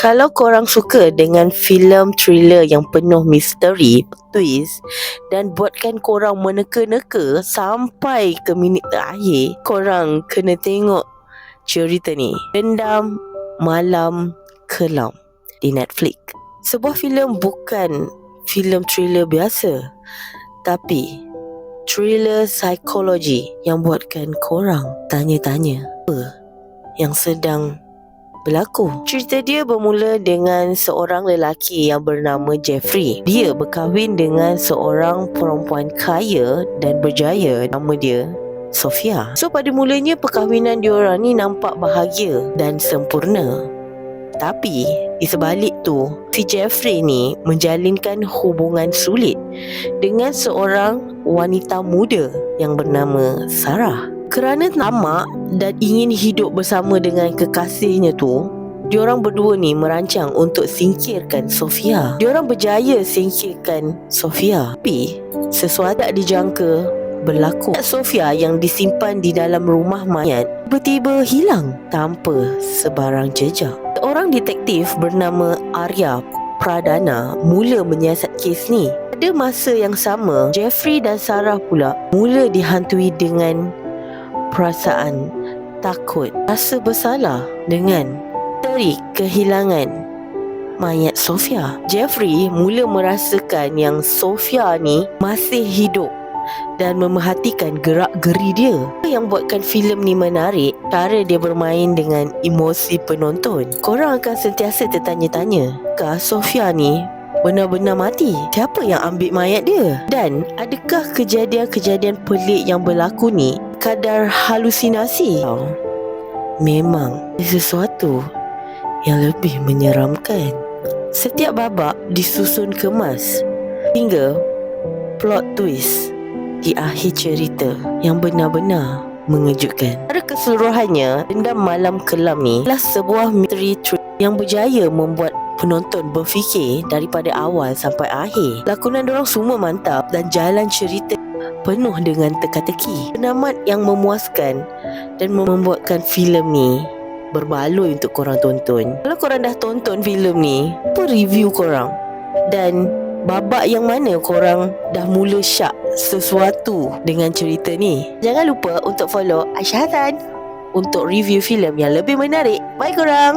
Kalau korang suka dengan filem thriller yang penuh misteri, twist dan buatkan korang meneka-neka sampai ke minit terakhir, korang kena tengok cerita ni, Dendam Malam Kelam di Netflix. Sebuah filem bukan filem thriller biasa, tapi thriller psikologi yang buatkan korang tanya-tanya apa yang sedang berlaku. Cerita dia bermula dengan seorang lelaki yang bernama Jeffrey. Dia berkahwin dengan seorang perempuan kaya dan berjaya, nama dia Sofia. So pada mulanya perkahwinan diorang ni nampak bahagia dan sempurna. Tapi di sebalik tu, si Jeffrey ni menjalinkan hubungan sulit dengan seorang wanita muda yang bernama Sarah. Kerana tamak dan ingin hidup bersama dengan kekasihnya tu, diorang berdua ni merancang untuk singkirkan Sofia. Diorang berjaya singkirkan Sofia, tapi sesuatu tak dijangka berlaku. Sofia yang disimpan di dalam rumah mayat tiba-tiba hilang tanpa sebarang jejak. Seorang detektif bernama Arya Pradana mula menyiasat kes ni. Pada masa yang sama, Jeffrey dan Sarah pula mula dihantui dengan perasaan takut, rasa bersalah dengan misteri kehilangan mayat Sofia. Jeffrey mula merasakan yang Sofia ni masih hidup dan memerhatikan gerak-geri dia. Yang buatkan filem ni menarik, cara dia bermain dengan emosi penonton. Korang akan sentiasa tertanya-tanya, adakah Sofia ni benar-benar mati? Siapa yang ambil mayat dia? Dan adakah kejadian-kejadian pelik yang berlaku ni kadar halusinasi? Memang sesuatu yang lebih menyeramkan. Setiap babak disusun kemas hingga plot twist di akhir cerita yang benar-benar mengejutkan. Pada keseluruhannya, Dendam Malam Kelam ni adalah sebuah misteri yang berjaya membuat penonton berfikir daripada awal sampai akhir. Lakonan diorang semua mantap dan jalan cerita penuh dengan teka-teki. Penamat yang memuaskan dan membuatkan filem ni berbaloi untuk korang tonton. Kalau korang dah tonton filem ni, apa review korang? Dan babak yang mana korang dah mula syak sesuatu dengan cerita ni? Jangan lupa untuk follow Aisyah Hassan untuk review filem yang lebih menarik. Bye korang.